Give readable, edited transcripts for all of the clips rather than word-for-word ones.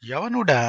యవనుడా,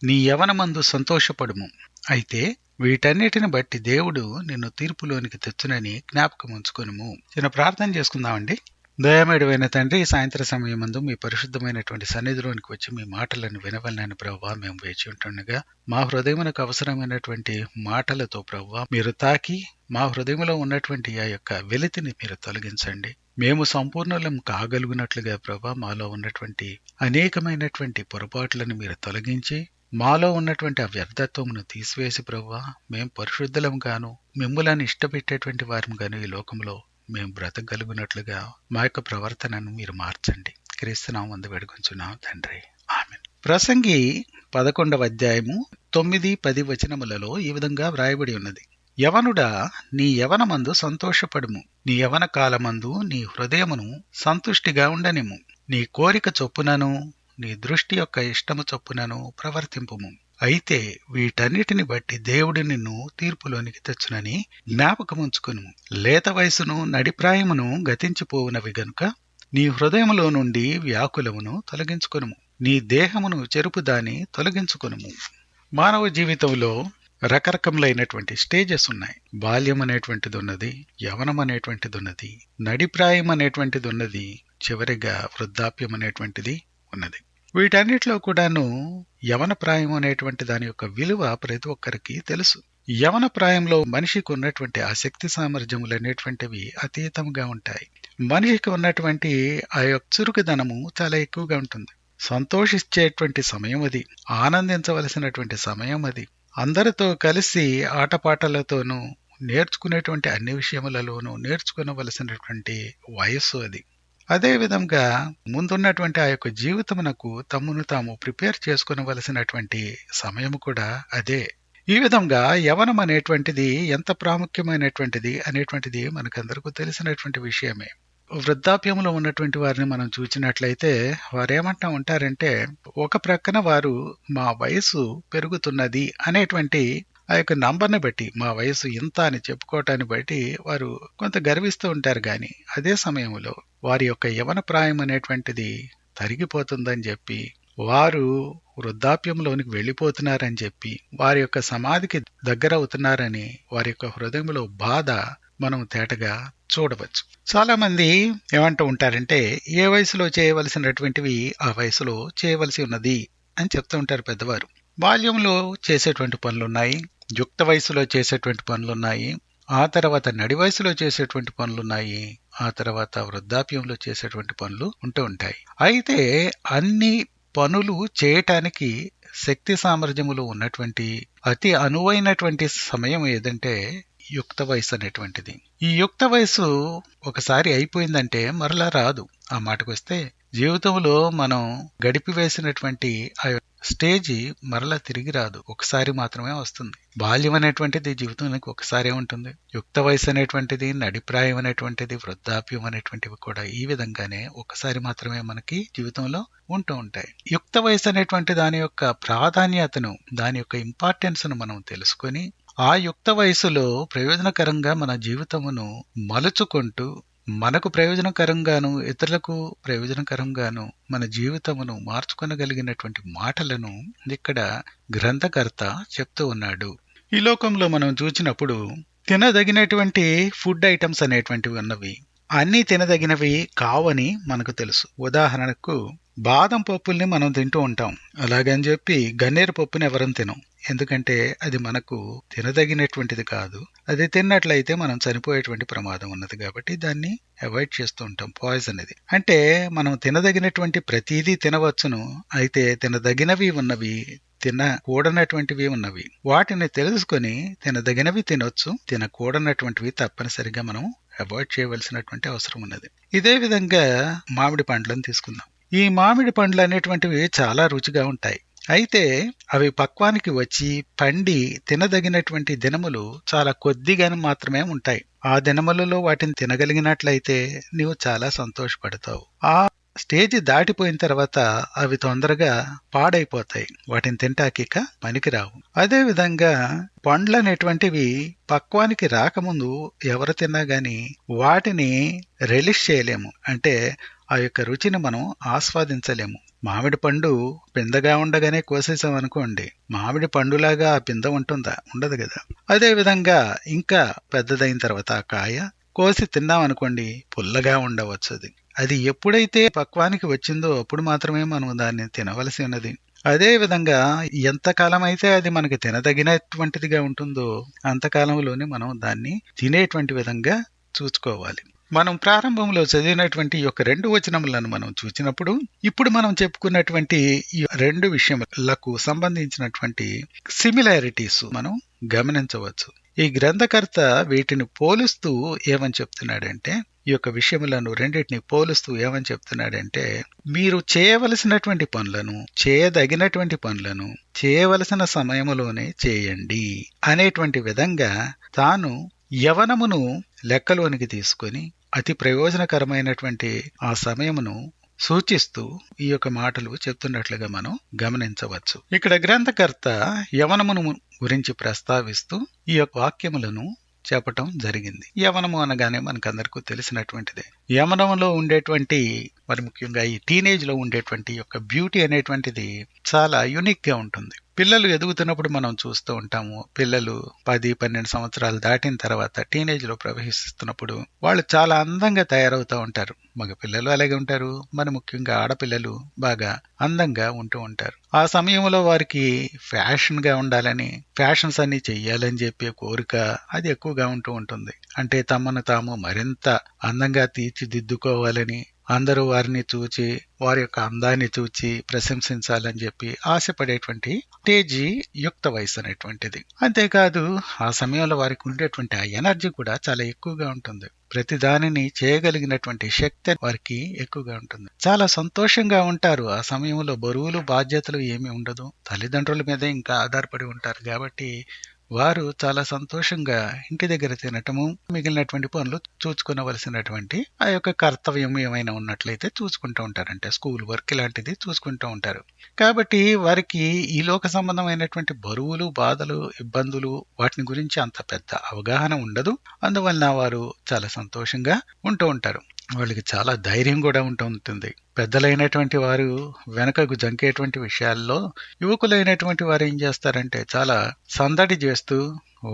నీ యవనమందు సంతోషపడుము. అయితే వీటన్నిటిని బట్టి దేవుడు నిన్ను తీర్పులోనికి తెచ్చునని జ్ఞాపకముంచుకొనుము. చిన్న ప్రార్థన చేసుకుందామండి. దయామేడువైన తండ్రి, ఈ సాయంత్ర సమయమందు మీ పరిశుద్ధమైనటువంటి సన్నిధిలోనికి వచ్చి మీ మాటలను వినవలనని ప్రభువా మేము వేచి ఉంటుండగా, మా హృదయమునకు అవసరమైనటువంటి మాటలతో ప్రభువా మీరు తాకి మా హృదయంలో ఉన్నటువంటి ఆ యొక్క వెలితిని మీరు తొలగించండి. మేము సంపూర్ణులం కాగలుగునట్లుగా ప్రభా మాలో ఉన్నటువంటి అనేకమైనటువంటి పొరపాట్లను మీరు తొలగించి మాలో ఉన్నటువంటి ఆ వ్యర్థత్వమును తీసివేసి ప్రభువా మేము పరిశుద్ధులం గాను మిమ్ములను ఇష్టపెట్టేటువంటి వారం గాను ఈ లోకంలో మేము బ్రతకగలుగునట్లుగా మా యొక్క ప్రవర్తనను మీరు మార్చండి. క్రీస్తునామందు వేడుకొంచున్నాం తండ్రి, ఆమేన్. ప్రసంగి 11వ అధ్యాయము 9-10 వచనములలో ఈ విధంగా వ్రాయబడి ఉన్నది. యవనుడా, నీ యవనమందు సంతోషపడుము. నీ యవన కాలమందు నీ హృదయమును సంతుష్టిగా ఉండనిమ్ము. నీ కోరిక చొప్పునను నీ దృష్టి యొక్క ఇష్టము చొప్పునను ప్రవర్తింపుము. అయితే వీటన్నిటిని బట్టి దేవుడు నిన్ను తీర్పులోనికి తెచ్చునని జ్ఞాపకముంచుకును. లేత వయసును నడిప్రాయమును గతించిపోవునవి గనుక నీ హృదయములో నుండి వ్యాకులమును తొలగించుకొనుము. నీ దేహమును చెరుపుదాని తొలగించుకొనుము. మానవ జీవితంలో రకరకములైనటువంటి స్టేజెస్ ఉన్నాయి. బాల్యం అనేటువంటిది ఉన్నది, యవనం అనేటువంటిది ఉన్నది, నడిప్రాయం అనేటువంటిది ఉన్నది, చివరిగా వృద్ధాప్యం అనేటువంటిది ఉన్నది. వీటన్నిటిలో కూడాను యవన ప్రాయం అనేటువంటి దాని యొక్క విలువ ప్రతి ఒక్కరికి తెలుసు. యవన ప్రాయంలో మనిషికి ఉన్నటువంటి ఆ శక్తి సామర్థ్యములు అనేటువంటివి అతీతంగా ఉంటాయి. మనిషికి ఉన్నటువంటి ఆ యొక్క చురుకుదనము చాలా ఎక్కువగా ఉంటుంది. సంతోషించేటువంటి సమయం అది, ఆనందించవలసినటువంటి సమయం అది. అందరితో కలిసి ఆటపాటలతోనూ నేర్చుకునేటువంటి అన్ని విషయములలోనూ నేర్చుకునవలసినటువంటి వయస్సు అది. అదే విధంగా ముందున్నటువంటి ఆ యొక్క జీవితమునకు తమ్మును తాము ప్రిపేర్ చేసుకునవలసినటువంటి సమయము కూడా అదే. ఈ విధంగా యవనం అనేటువంటిది ఎంత ప్రాముఖ్యమైనటువంటిది అనేటువంటిది మనకందరికీ తెలిసినటువంటి విషయమే. వృద్ధాప్యంలో ఉన్నటువంటి వారిని మనం చూసినట్లయితే వారేమంటా ఉంటారంటే, ఒక ప్రక్కన వారు మా వయసు పెరుగుతున్నది అనేటువంటి ఆ యొక్క నంబర్ని బట్టి, మా వయసు ఇంత అని చెప్పుకోవటాన్ని బట్టి వారు కొంత గర్విస్తూ ఉంటారు. గాని అదే సమయంలో వారి యొక్క యవన ప్రాయం అనేటువంటిది తరిగిపోతుందని చెప్పి, వారు వృద్ధాప్యంలోనికి వెళ్ళిపోతున్నారని చెప్పి, వారి యొక్క సమాధికి దగ్గర అవుతున్నారని వారి యొక్క హృదయంలో బాధ మనం తేటగా చూడవచ్చు. చాలా మంది ఏమంటూ ఉంటారంటే, ఏ వయసులో చేయవలసినటువంటివి ఆ వయసులో చేయవలసి ఉన్నది అని చెప్తూ ఉంటారు పెద్దవారు. బాల్యంలో చేసేటువంటి పనులున్నాయి, యుక్త వయసులో చేసేటువంటి పనులున్నాయి, ఆ తర్వాత నడి వయసులో చేసేటువంటి పనులున్నాయి, ఆ తర్వాత వృద్ధాప్యంలో చేసేటువంటి పనులు ఉంటూ ఉంటాయి. అయితే అన్ని పనులు చేయటానికి శక్తి సామర్థ్యములు ఉన్నటువంటి అతి అనువైనటువంటి సమయం ఏదంటే యుక్త వయసు అనేటువంటిది. ఈ యుక్త వయసు ఒకసారి అయిపోయిందంటే మరలా రాదు. ఆ మాటకు వస్తే జీవితంలో మనం గడిపివేసినటువంటి ఆ స్టేజి మరలా తిరిగి రాదు, ఒకసారి మాత్రమే వస్తుంది. బాల్యం అనేటువంటిది జీవితానికి ఒకసారే ఉంటుంది. యుక్త వయసు అనేటువంటిది, నడిప్రాయం అనేటువంటిది, వృద్ధాప్యం అనేటువంటివి కూడా ఈ విధంగానే ఒకసారి మాత్రమే మనకి జీవితంలో ఉంటూ ఉంటాయి. యుక్త వయసు అనేటువంటి దాని యొక్క ప్రాధాన్యతను, దాని యొక్క ఇంపార్టెన్స్ ను మనం తెలుసుకొని ఆ యుక్త వయసులో ప్రయోజనకరంగా మన జీవితమును మలుచుకుంటూ మనకు ప్రయోజనకరంగాను ఇతరులకు ప్రయోజనకరంగాను మన జీవితమును మార్చుకొనగలిగినటువంటి మాటలను ఇక్కడ గ్రంథకర్త చెప్తూ ఉన్నాడు. ఈ లోకంలో మనం చూసినప్పుడు తినదగినటువంటి ఫుడ్ ఐటమ్స్ అనేటువంటివి ఉన్నవి. అన్నీ తినదగినవి కావని మనకు తెలుసు. ఉదాహరణకు బాదం పప్పుల్ని మనం తింటూ ఉంటాం. అలాగని చెప్పి గన్నేరు పప్పుని ఎవరం తినం. ఎందుకంటే అది మనకు తినదగినటువంటిది కాదు. అది తిన్నట్లయితే మనం చనిపోయేటువంటి ప్రమాదం ఉన్నది కాబట్టి దాన్ని అవాయిడ్ చేస్తూ ఉంటాం. పాయిజన్ ఇది. అంటే మనం తినదగినటువంటి ప్రతిదీ తినవచ్చును. అయితే తినదగినవి ఉన్నవి, తినకూడనటువంటివి ఉన్నవి. వాటిని తెలుసుకొని తినదగినవి తినొచ్చు, తినకూడనటువంటివి తప్పనిసరిగా మనం అవాయిడ్ చేయవలసినటువంటి అవసరం ఉన్నది. ఇదే విధంగా మామిడి పండ్లను తీసుకుందాం. ఈ మామిడి పండ్లు అనేటువంటివి చాలా రుచిగా ఉంటాయి. అయితే అవి పక్వానికి వచ్చి పండి తినదగినటువంటి దినములు చాలా కొద్దిగానే మాత్రమే ఉంటాయి. ఆ దినములలో వాటిని తినగలిగినట్లయితే నీవు చాలా సంతోషపడతావు. ఆ స్టేజ్ దాటిపోయిన తర్వాత అవి తొందరగా పాడైపోతాయి, వాటిని తింటాకిక పనికిరావు. అదే విధంగా పండ్లు అనేటువంటివి పక్వానికి రాకముందు ఎవరు తిన్నా గాని వాటిని రిలీజ్ చేయలేము. అంటే ఆ యొక్క రుచిని మనం ఆస్వాదించలేము. మామిడి పండు పిందగా ఉండగానే కోసేసాం అనుకోండి, మామిడి పండులాగా ఆ పింద ఉంటుందా? ఉండదు కదా. అదే విధంగా ఇంకా పెద్దదైన తర్వాత ఆ కాయ కోసి తిన్నాం అనుకోండి, పుల్లగా ఉండవచ్చు. అది ఎప్పుడైతే పక్వానికి వచ్చిందో అప్పుడు మాత్రమే మనం దాన్ని తినవలసి ఉన్నది. అదే విధంగా ఎంతకాలం అయితే అది మనకి తినదగినటువంటిదిగా ఉంటుందో అంతకాలంలోనే మనం దాన్ని తినేటువంటి విధంగా చూసుకోవాలి. మనం ప్రారంభంలో చదివినటువంటి ఈ యొక్క 2 వచనములను మనం చూసినప్పుడు, ఇప్పుడు మనం చెప్పుకున్నటువంటి ఈ 2 విషయములకు సంబంధించినటువంటి సిమిలారిటీస్ మనం గమనించవచ్చు. ఈ గ్రంథకర్త వీటిని పోలుస్తూ ఏమని చెప్తున్నాడంటే, ఈ యొక్క విషయములను రెండింటిని పోలుస్తూ ఏమని చెప్తున్నాడంటే, మీరు చేయవలసినటువంటి పనులను, చేయదగినటువంటి పనులను చేయవలసిన సమయములోనే చేయండి అనేటువంటి విధంగా తాను యవనమును లెక్కలోనికి తీసుకొని అతి ప్రయోజనకరమైనటువంటి ఆ సమయమును సూచిస్తూ ఈ యొక్క మాటలు చెప్తున్నట్లుగా మనం గమనించవచ్చు. ఇక్కడ గ్రంథకర్త యవనమును గురించి ప్రస్తావిస్తూ ఈ యొక్క వాక్యములను చెప్పటం జరిగింది. యవనము అనగానే మనకందరికీ తెలిసినటువంటిదే. యవనంలో ఉండేటువంటి, మరి ముఖ్యంగా ఈ టీనేజ్ లో ఉండేటువంటి యొక్క బ్యూటీ అనేటువంటిది చాలా యూనిక్ గా ఉంటుంది. పిల్లలు ఎదుగుతున్నప్పుడు మనం చూస్తూ ఉంటాము. పిల్లలు 10-12 సంవత్సరాలు దాటిన తర్వాత టీనేజ్ లో ప్రవేశిస్తున్నప్పుడు వాళ్ళు చాలా అందంగా తయారవుతూ ఉంటారు. మగ పిల్లలు అలాగే ఉంటారు, మరి ముఖ్యంగా ఆడపిల్లలు బాగా అందంగా ఉంటూ ఉంటారు. ఆ సమయంలో వారికి ఫ్యాషన్ గా ఉండాలని, ఫ్యాషన్స్ అన్ని చెయ్యాలని చెప్పే కోరిక అది ఎక్కువగా ఉంటూ ఉంటుంది. అంటే తమను తాము మరింత అందంగా తీర్చిదిద్దుకోవాలని, అందరూ వారిని చూచి వారి యొక్క అందాన్ని చూచి ప్రశంసించాలని చెప్పి ఆశపడేటువంటి స్టేజీ యుక్త వయసు అనేటువంటిది. అంతేకాదు ఆ సమయంలో వారికి ఉండేటువంటి ఆ ఎనర్జీ కూడా చాలా ఎక్కువగా ఉంటుంది. ప్రతి దానిని చేయగలిగినటువంటి శక్తి వారికి ఎక్కువగా ఉంటుంది. చాలా సంతోషంగా ఉంటారు. ఆ సమయంలో బరువులు బాధ్యతలు ఏమీ ఉండదు. తల్లిదండ్రుల మీదే ఇంకా ఆధారపడి ఉంటారు కాబట్టి వారు చాలా సంతోషంగా ఇంటి దగ్గర తినటము, మిగిలినటువంటి పనులు చూసుకునవలసినటువంటి ఆ యొక్క కర్తవ్యం ఏమైనా ఉన్నట్లయితే చూసుకుంటూ ఉంటారు. అంటే స్కూల్ వర్క్ ఇలాంటిది చూసుకుంటూ ఉంటారు. కాబట్టి వారికి ఈ లోక సంబంధమైనటువంటి బరువులు, బాధలు, ఇబ్బందులు వాటిని గురించి అంత పెద్ద అవగాహన ఉండదు. అందువలన వారు చాలా సంతోషంగా ఉంటూ ఉంటారు. వాళ్ళకి చాలా ధైర్యం కూడా ఉంటుంది. పెద్దలైనటువంటి వారు వెనకకు జంకేటువంటి విషయాల్లో యువకులైనటువంటి వారు ఏం చేస్తారంటే చాలా సందడి చేస్తూ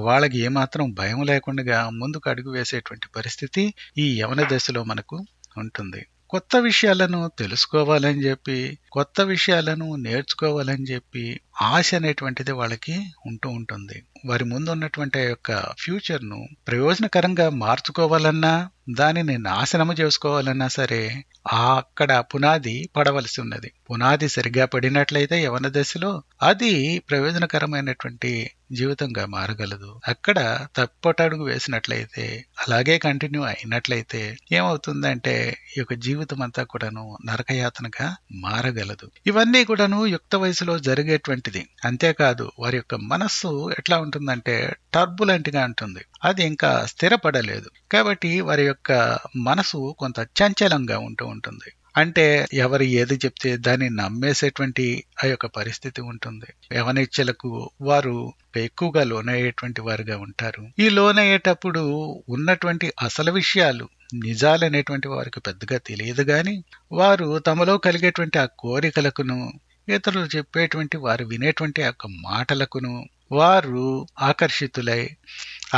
వాళ్ళకి ఏమాత్రం భయం లేకుండా ముందుకు అడుగు వేసేటువంటి పరిస్థితి ఈ యవన దశలో మనకు ఉంటుంది. కొత్త విషయాలను తెలుసుకోవాలని చెప్పి, కొత్త విషయాలను నేర్చుకోవాలని చెప్పి ఆశ అనేటువంటిది వాళ్ళకి ఉంటూ ఉంటుంది. వారి ముందు ఉన్నటువంటి యొక్క ఫ్యూచర్ ను ప్రయోజనకరంగా మార్చుకోవాలన్నా, దానిని నాశనము చేసుకోవాలన్నా సరే అక్కడ పునాది పడవలసి ఉన్నది. పునాది సరిగా పడినట్లయితే యవన దశలో అది ప్రయోజనకరమైనటువంటి జీవితంగా మారగలదు. అక్కడ తప్పటడుగు వేసినట్లయితే, అలాగే కంటిన్యూ అయినట్లయితే ఏమవుతుందంటే ఈ యొక్క జీవితం అంతా కూడాను నరకయాతనగా మారగలదు. ఇవన్నీ కూడాను యుక్త వయసులో జరిగేటువంటిది. అంతేకాదు వారి యొక్క మనస్సు ఎట్లా ఉంటుందంటే టర్బులెంట్ గా ఉంటుంది. అది ఇంకా స్థిరపడలేదు. కాబట్టి వారి యొక్క మనసు కొంత చంచలంగా ఉంటూ ఉంటుంది. అంటే ఎవరు ఏది చెప్తే దాన్ని నమ్మేసేటువంటి ఆ యొక్క పరిస్థితి ఉంటుంది. యవనిచ్చలకు వారు ఎక్కువగా లోనయ్యేటువంటి వారుగా ఉంటారు. ఈ లోనయ్యేటప్పుడు ఉన్నటువంటి అసలు విషయాలు, నిజాలనేటువంటి వారికి పెద్దగా తెలియదు గాని వారు తమలో కలిగేటువంటి ఆ కోరికలకును, ఇతరులు చెప్పేటువంటి వారు వినేటువంటి ఆ మాటలకును వారు ఆకర్షితులై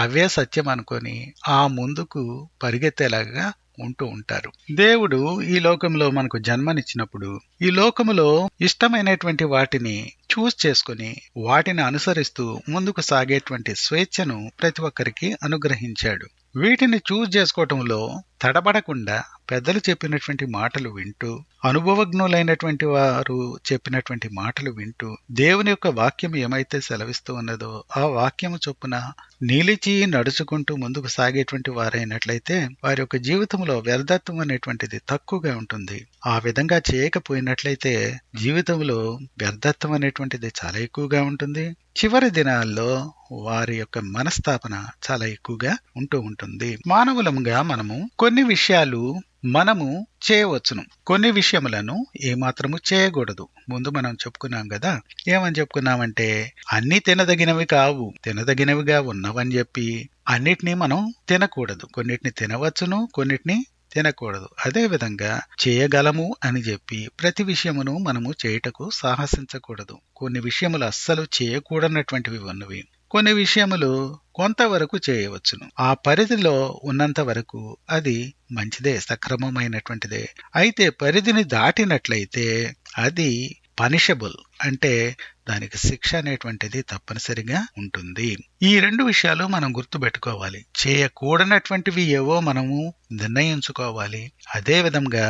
అవే సత్యం అనుకొని ఆ ముందుకు పరిగెత్తేలాగా ఉంటూ ఉంటారు. దేవుడు ఈ లోకంలో మనకు జన్మనిచ్చినప్పుడు ఈ లోకములో ఇష్టమైనటువంటి వాటిని చూస్ చేసుకుని వాటిని అనుసరిస్తూ ముందుకు సాగేటువంటి స్వేచ్ఛను ప్రతి ఒక్కరికి అనుగ్రహించాడు. వీటిని చూస్ చేసుకోవటంలో తడబడకుండా పెద్దలు చెప్పినటువంటి మాటలు వింటూ, అనుభవజ్ఞులైనటువంటి వారు చెప్పినటువంటి మాటలు వింటూ, దేవుని యొక్క వాక్యం ఏమైతే సెలవిస్తూ ఉన్నదో ఆ వాక్యము చొప్పున నిలిచి నడుచుకుంటూ ముందుకు సాగేటువంటి వారైనట్లయితే వారి యొక్క జీవితంలో వ్యర్థత్వం అనేటువంటిది తక్కువగా ఉంటుంది. ఆ విధంగా చేయకపోయినట్లయితే జీవితంలో వ్యర్థత్వం అనేటువంటిది చాలా ఎక్కువగా ఉంటుంది. చివరి దినాల్లో వారి యొక్క మనస్తాపన చాలా ఎక్కువగా ఉంటూ ఉంటుంది. మానవులంగా మనము కొన్ని విషయాలు మనము చేయవచ్చును, కొన్ని విషయములను ఏమాత్రము చేయకూడదు. ముందు మనం చెప్పుకున్నాం కదా, ఏమని చెప్పుకున్నామంటే అన్ని తినదగినవి కావు, తినదగినవిగా ఉన్నవని చెప్పి అన్నిటినీ మనం తినకూడదు. కొన్నిటిని తినవచ్చును, కొన్నిటిని తినకూడదు. అదే విధంగా చేయగలము అని చెప్పి ప్రతి విషయమును మనము చేయుటకు సాహసించకూడదు. కొన్ని విషయములు అస్సలు చేయకూడనటువంటివి ఉన్నవి. కొన్ని విషయములు కొంతవరకు చేయవచ్చును. ఆ పరిధిలో ఉన్నంత వరకు అది మంచిదే, సక్రమమైనటువంటిదే. అయితే పరిధిని దాటినట్లయితే అది పనిషబుల్, అంటే దానికి శిక్ష అనేటువంటిది తప్పనిసరిగా ఉంటుంది. ఈ రెండు విషయాలు మనం గుర్తుపెట్టుకోవాలి. చేయకూడనటువంటివి ఏవో మనము నిర్ణయించుకోవాలి. అదే విధంగా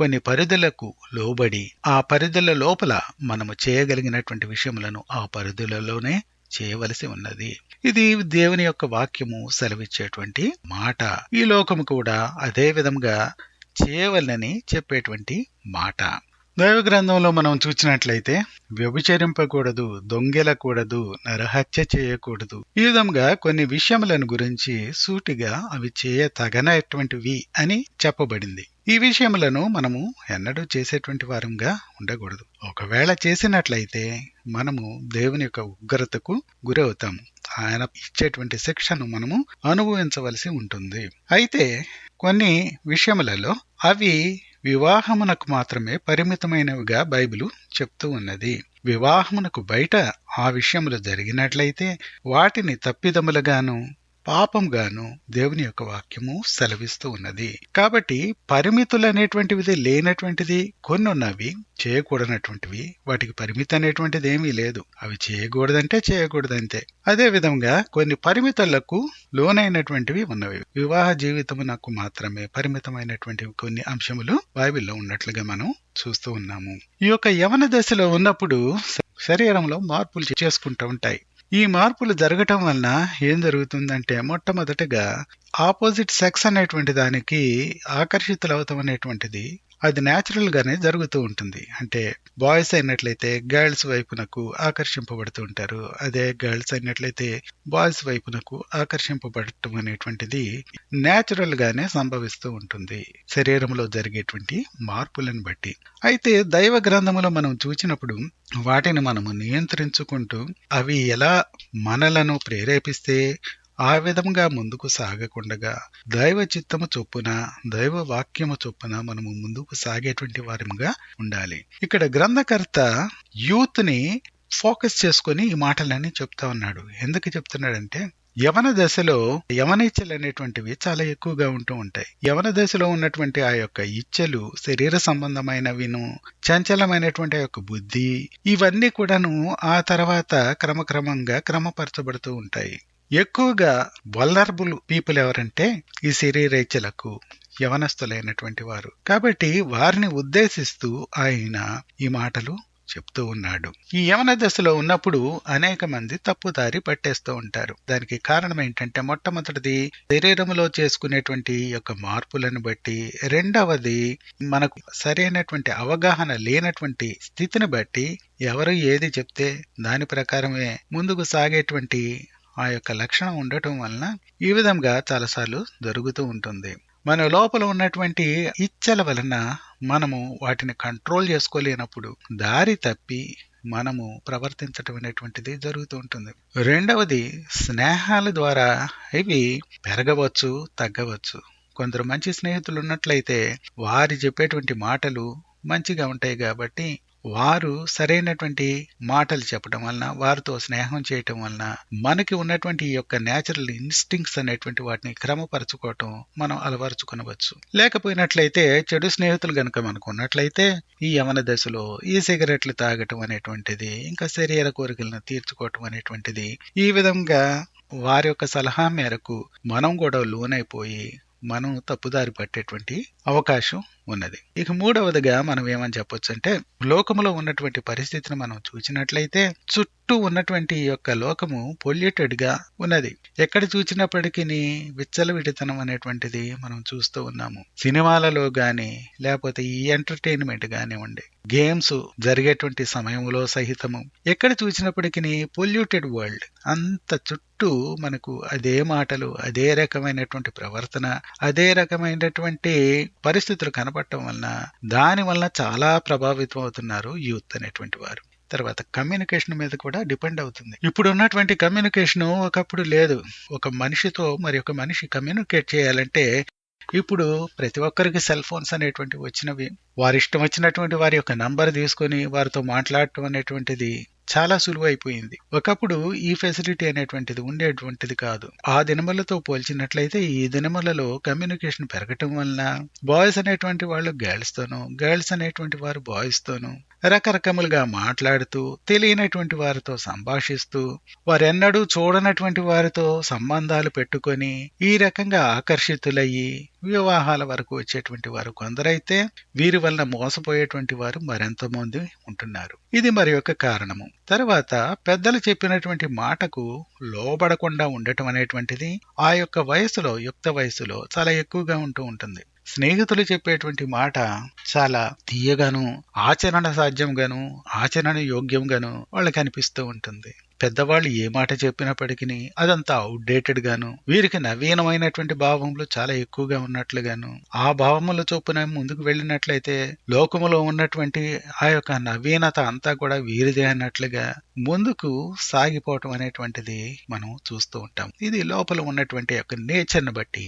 కొన్ని పరిధులకు లోబడి ఆ పరిధుల లోపల మనము చేయగలిగినటువంటి విషయములను ఆ పరిధులలోనే చేయవలసి ఉన్నది. ఇది దేవుని యొక్క వాక్యము సెలవిచ్చేటువంటి మాట. ఈ లోకము కూడా అదే విధంగా చేయవలనని చెప్పేటువంటి మాట. దైవ గ్రంథంలో మనం చూసినట్లయితే వ్యభిచరింపకూడదు, దొంగిలకూడదు, నరహత్య చేయకూడదు, ఈ విధంగా కొన్ని విషయములను గురించి సూటిగా అవి చేయతగనటువంటివి అని చెప్పబడింది. ఈ విషయములను మనము ఎన్నడూ చేసేటువంటి వారంగా ఉండకూడదు. ఒకవేళ చేసినట్లయితే మనము దేవుని యొక్క ఉగ్రతకు గురవుతాము. ఆయన ఇచ్చేటువంటి శిక్షను మనము అనుభవించవలసి ఉంటుంది. అయితే కొన్ని విషయములలో అవి వివాహమునకు మాత్రమే పరిమితమైనవిగా బైబిలు చెప్తూ ఉన్నది. వివాహమునకు బయట ఆ విషయములు జరిగినట్లయితే వాటిని తప్పిదములుగాను పాపంగాను దేవుని యొక్క వాక్యము సెలవిస్తూ ఉన్నది. కాబట్టి పరిమితులు అనేటువంటిది లేనటువంటిది కొన్ని ఉన్నవి, చేయకూడనటువంటివి. వాటికి పరిమితి అనేటువంటిది ఏమీ లేదు. అవి చేయకూడదంటే చేయకూడదంతే. అదే విధంగా కొన్ని పరిమితులకు లోనైనటువంటివి ఉన్నవి. వివాహ జీవితమునకు మాత్రమే పరిమితమైనటువంటివి కొన్ని అంశములు బైబిల్లో ఉన్నట్లుగా మనం చూస్తూ ఉన్నాము. ఈ యొక్క యవన దశలో ఉన్నప్పుడు శరీరంలో మార్పులు చేసుకుంటూ ఉంటాయి. ఈ మార్పులు జరగటం వలన ఏం జరుగుతుందంటే, మొట్టమొదటిగా ఆపోజిట్ సెక్స్ అనేటువంటి దానికి ఆకర్షితులవుతాం అనేటువంటిది అది న్యాచురల్ గానే జరుగుతూ ఉంటుంది. అంటే బాయ్స్ అయినట్లయితే గర్ల్స్ వైపునకు ఆకర్షింపబడుతూ ఉంటారు. అదే గర్ల్స్ అయినట్లయితే బాయ్స్ వైపునకు ఆకర్షింపబడటం అనేటువంటిది న్యాచురల్ గానే సంభవిస్తూ ఉంటుంది శరీరంలో జరిగేటువంటి మార్పులను బట్టి. అయితే దైవ గ్రంథములో మనం చూసినప్పుడు వాటిని మనము నియంత్రించుకుంటూ అవి ఎలా మనలను ప్రేరేపిస్తే ఆ విధంగా ముందుకు సాగకుండగా దైవ చిత్తము చొప్పున, దైవ వాక్యము చొప్పున మనము ముందుకు సాగేటువంటి వారముగా ఉండాలి. ఇక్కడ గ్రంథకర్త యూత్ ని ఫోకస్ చేసుకుని ఈ మాటలన్నీ చెప్తా ఉన్నాడు. ఎందుకు చెప్తున్నాడంటే, యవన దశలో యవన ఇచ్చలు అనేటువంటివి చాలా ఎక్కువగా ఉంటూ ఉంటాయి. యవన దశలో ఉన్నటువంటి ఆ యొక్క ఇచ్చలు శరీర సంబంధమైనవిను, చంచలమైనటువంటి ఆ యొక్క బుద్ధి, ఇవన్నీ కూడాను ఆ తర్వాత క్రమక్రమంగా క్రమపరచబడుతూ ఉంటాయి. ఎక్కువగా వల్నరబుల్ పీపుల్ ఎవరంటే ఈ శరీరేచ్ఛలకు యవనస్తులైనటువంటి వారు. కాబట్టి వారిని ఉద్దేశిస్తూ ఆయన ఈ మాటలు చెప్తూ ఉన్నాడు. ఈ యవన దశలో ఉన్నప్పుడు అనేక మంది తప్పుదారి పట్టేస్తూ ఉంటారు. దానికి కారణం ఏంటంటే, మొట్టమొదటిది శరీరంలో చేసుకునేటువంటి యొక్క మార్పులను బట్టి, రెండవది మనకు సరైనటువంటి అవగాహన లేనటువంటి స్థితిని బట్టి ఎవరు ఏది చెప్తే దాని ప్రకారమే ముందుకు సాగేటువంటి ఆ యొక్క లక్షణం ఉండటం వలన ఈ విధంగా చాలాసార్లు జరుగుతూ ఉంటుంది. మన లోపల ఉన్నటువంటి ఇచ్చల వలన మనము వాటిని కంట్రోల్ చేసుకోలేనప్పుడు దారి తప్పి మనము ప్రవర్తించటం అనేటువంటిది జరుగుతూ ఉంటుంది. రెండవది, స్నేహాల ద్వారా ఇవి పెరగవచ్చు, తగ్గవచ్చు. కొందరు మంచి స్నేహితులు ఉన్నట్లయితే వారి చెప్పేటువంటి మాటలు మంచిగా ఉంటాయి కాబట్టి వారు సరైనటువంటి మాటలు చెప్పడం వలన, వారితో స్నేహం చేయటం వలన మనకి ఉన్నటువంటి ఈ యొక్క న్యాచురల్ ఇన్స్టింక్ట్స్ అనేటువంటి వాటిని క్రమపరచుకోవటం మనం అలవరుచుకొనవచ్చు. లేకపోయినట్లయితే చెడు స్నేహితులు గనుక మనకు ఉన్నట్లయితే ఈ యవన దశలో ఈ సిగరెట్లు తాగటం అనేటువంటిది, ఇంకా శరీర కోరికలను తీర్చుకోవటం అనేటువంటిది, ఈ విధంగా వారి యొక్క సలహా మేరకు మనం కూడా లోనైపోయి మనం తప్పుదారి పట్టేటువంటి అవకాశం ఉన్నది. ఇక మూడవదిగా మనం ఏమని చెప్పొచ్చు అంటే, లోకములో ఉన్నటువంటి పరిస్థితిని మనం చూసినట్లయితే చుట్టూ ఉన్నటువంటి ఈ యొక్క లోకము పొల్యూటెడ్ గా ఉన్నది. ఎక్కడ చూసినప్పటికీ విచ్చలవిడితనం అనేటువంటిది మనం చూస్తూ ఉన్నాము. సినిమాలలో గాని, లేకపోతే ఈ ఎంటర్టైన్మెంట్ కానివ్వండి, గేమ్స్ జరిగేటువంటి సమయంలో సహితము ఎక్కడ చూసినప్పటికీ పొల్యూటెడ్ వరల్డ్. అంత చుట్టూ మనకు అదే మాటలు, అదే రకమైనటువంటి ప్రవర్తన, అదే రకమైనటువంటి పరిస్థితులు కనపడటం వలన దాని వలన చాలా ప్రభావితం అవుతున్నారు యూత్ అనేటువంటి వారు. తర్వాత కమ్యూనికేషన్ మీద కూడా డిపెండ్ అవుతుంది. ఇప్పుడు ఉన్నటువంటి కమ్యూనికేషన్ ఒకప్పుడు లేదు. ఒక మనిషితో మరి ఒక మనిషి కమ్యూనికేట్ చేయాలంటే ఇప్పుడు ప్రతి ఒక్కరికి సెల్ ఫోన్స్ అనేటువంటివి వచ్చినవి. వారి ఇష్టం వచ్చినటువంటి వారి యొక్క నంబర్ తీసుకొని వారితో మాట్లాడటం అనేటువంటిది చాలా సులువైపోయింది. ఒకప్పుడు ఈ ఫెసిలిటీ అనేటువంటిది ఉండేటువంటిది కాదు. ఆ దినములతో పోల్చినట్లయితే ఈ దినములలో కమ్యూనికేషన్ పెరగటం వలన బాయ్స్ అనేటువంటి వాళ్ళు గర్ల్స్ తోనూ, గర్ల్స్ అనేటువంటి వారు బాయ్స్ తోనూ రకరకములుగా మాట్లాడుతూ, తెలియనటువంటి వారితో సంభాషిస్తూ, వారెన్నడూ చూడనటువంటి వారితో సంబంధాలు పెట్టుకొని ఈ రకంగా ఆకర్షితులయ్యి వివాహాల వరకు వచ్చేటువంటి వారు కొందరైతే వీరి వలన మోసపోయేటువంటి వారు మరెంతో మంది ఉంటున్నారు. ఇది మరి యొక్క కారణము. తర్వాత పెద్దలు చెప్పినటువంటి మాటకు లోబడకుండా ఉండటం అనేటువంటిది ఆ యొక్క వయసులో, యుక్త వయసులో చాలా ఎక్కువగా ఉంటూ ఉంటుంది. స్నేహితులు చెప్పేటువంటి మాట చాలా తీయగాను, ఆచరణ సాధ్యంగాను, ఆచరణ యోగ్యంగాను వాళ్ళకి అనిపిస్తూ ఉంటుంది. పెద్దవాళ్ళు ఏ మాట చెప్పినప్పటికీ అదంతా అవుట్డేటెడ్ గాను, వీరికి నవీనమైనటువంటి భావములు చాలా ఎక్కువగా ఉన్నట్లుగాను, ఆ భావముల చొప్పున ముందుకు వెళ్ళినట్లయితే లోకములో ఉన్నటువంటి ఆ యొక్క నవీనత అంతా కూడా వీరిదే అన్నట్లుగా ముందుకు సాగిపోవటం అనేటువంటిది మనం చూస్తూ ఉంటాం. ఇది లోపల ఉన్నటువంటి యొక్క నేచర్ని బట్టి,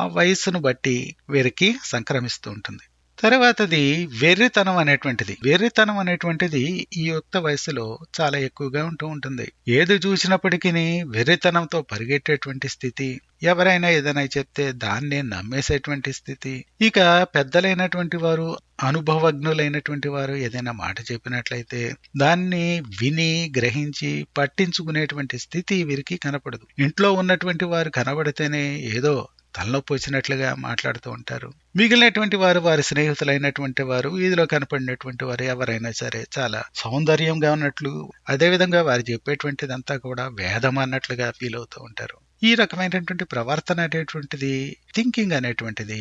ఆ వయస్సును బట్టి వీరికి సంక్రమిస్తూ ఉంటుంది. తర్వాతది వెర్రితనం అనేటువంటిది. వెర్రితనం అనేటువంటిది ఈ యుక్త వయసులో చాలా ఎక్కువగా ఉంటూ ఉంటుంది. ఏది చూసినప్పటికీ వెర్రితనంతో పరిగెట్టేటువంటి స్థితి, ఎవరైనా ఏదైనా చెప్తే దాన్నే నమ్మేసేటువంటి స్థితి. ఇక పెద్దలైనటువంటి వారు, అనుభవజ్ఞులైనటువంటి వారు ఏదైనా మాట చెప్పినట్లయితే దాన్ని విని, గ్రహించి పట్టించుకునేటువంటి స్థితి వీరికి కనపడదు. ఇంట్లో ఉన్నటువంటి వారు కనబడితేనే ఏదో తలనొప్పి వచ్చినట్లుగా మాట్లాడుతూ ఉంటారు. మిగిలినటువంటి వారు, వారి స్నేహితులైనటువంటి వారు, వీధిలో కనపడినటువంటి వారు ఎవరైనా సరే చాలా సౌందర్యంగా ఉన్నట్లు, అదేవిధంగా వారు చెప్పేటువంటిదంతా కూడా వేదం అన్నట్లుగా ఫీల్ అవుతూ ఉంటారు. ఈ రకమైనటువంటి ప్రవర్తన అనేటువంటిది, థింకింగ్ అనేటువంటిది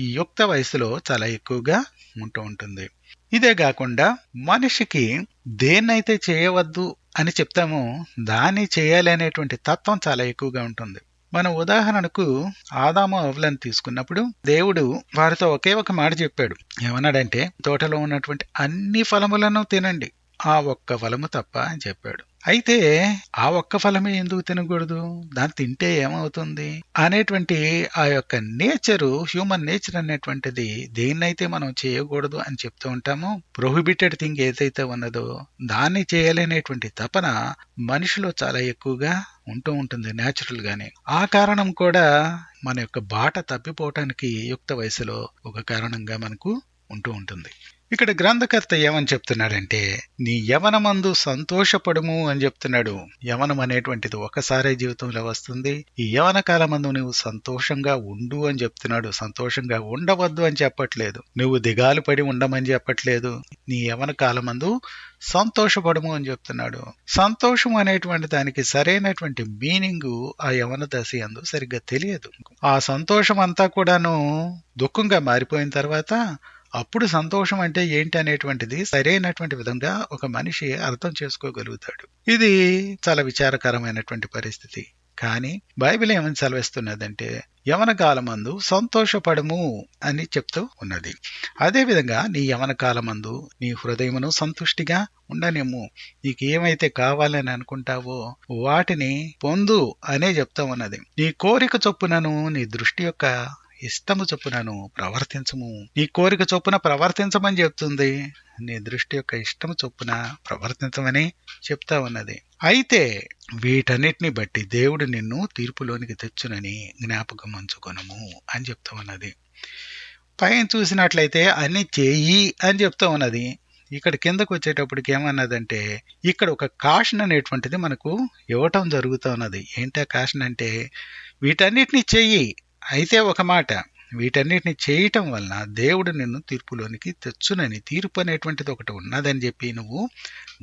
ఈ యుక్త వయసులో చాలా ఎక్కువగా ఉంటూ ఉంటుంది. ఇదే కాకుండా మనిషికి దేన్నైతే చేయవద్దు అని చెప్తామో దాన్ని చేయాలి అనేటువంటి తత్వం చాలా ఎక్కువగా ఉంటుంది. మనం ఉదాహరణకు ఆదాము హవ్వలను తీసుకున్నప్పుడు దేవుడు వారితో ఒకే ఒక మాట చెప్పాడు. ఏమన్నాడంటే, తోటలో ఉన్నటువంటి అన్ని ఫలములను తినండి, ఆ ఒక్క ఫలము తప్ప అని చెప్పాడు. అయితే ఆ ఒక్క ఫలమే ఎందుకు తినకూడదు, దాన్ని తింటే ఏమవుతుంది అనేటువంటి ఆ యొక్క నేచరు, హ్యూమన్ నేచర్ అనేటువంటిది దేన్నైతే మనం చేయకూడదు అని చెప్తూ ఉంటామో, ప్రొహిబిటెడ్ థింగ్ ఏదైతే ఉన్నదో దాన్ని చేయలేనటువంటి తపన మనిషిలో చాలా ఎక్కువగా ఉంటూ ఉంటుంది న్యాచురల్ గానే. ఆ కారణం కూడా మన యొక్క బాట తప్పిపోవటానికి యుక్త వయసులో ఒక కారణంగా మనకు ఉంటూ ఉంటుంది. ఇక్కడ గ్రంథకర్త ఏమని చెప్తున్నాడంటే, నీ యవనమందు సంతోషపడుము అని చెప్తున్నాడు. యవనం అనేటువంటిది ఒకసారి జీవితంలో వస్తుంది. ఈ యవన కాలమందు నువ్వు సంతోషంగా ఉండు అని చెప్తున్నాడు. సంతోషంగా ఉండవద్దు అని చెప్పట్లేదు, నువ్వు దిగాలు పడి ఉండమని చెప్పట్లేదు. నీ యవన కాలమందు సంతోషపడము అని చెప్తున్నాడు. సంతోషం అనేటువంటి దానికి సరైనటువంటి మీనింగ్ ఆ యవన దశ యందు సరిగ్గా తెలియదు. ఆ సంతోషం అంతా కూడాను దుఃఖంగా మారిపోయిన తర్వాత అప్పుడు సంతోషం అంటే ఏంటి అనేటువంటిది సరైనటువంటి విధంగా ఒక మనిషి అర్థం చేసుకోగలుగుతాడు. ఇది చాలా విచారకరమైనటువంటి పరిస్థితి. కానీ బైబిల్ ఏమని సెలవిస్తున్నదంటే, యవన కాలమందు సంతోషపడము అని చెప్తూ ఉన్నది. అదేవిధంగా నీ యవన కాలమందు నీ హృదయమును సంతుష్టిగా ఉండనేమో, నీకు ఏమైతే కావాలని అనుకుంటావో వాటిని పొందు అనే చెప్తా ఉన్నది. నీ కోరిక చొప్పునను, నీ దృష్టి యొక్క ఇష్టము చొప్పునను ప్రవర్తించము. నీ కోరిక చొప్పున ప్రవర్తించమని చెప్తుంది, నీ దృష్టి యొక్క ఇష్టము చొప్పున ప్రవర్తించమని చెప్తా ఉన్నది. అయితే వీటన్నిటిని బట్టి దేవుడు నిన్ను తీర్పులోనికి తెచ్చునని జ్ఞాపకం ఉంచుకొనుము అని చెప్తా ఉన్నది. పైన చూసినట్లయితే అన్ని చేయి అని చెప్తా ఉన్నది. ఇక్కడ కిందకు వచ్చేటప్పటికి ఏమన్నదంటే, ఇక్కడ ఒక కాషన్ అనేటువంటిది మనకు ఇవ్వటం జరుగుతూ ఉన్నది. ఏంటా కాషన్ అంటే, వీటన్నిటిని చెయ్యి, అయితే ఒక మాట, వీటన్నిటిని చేయటం వలన దేవుడు నిన్ను తీర్పులోనికి తెచ్చునని, తీర్పు అనేటువంటిది ఒకటి ఉన్నదని చెప్పి నువ్వు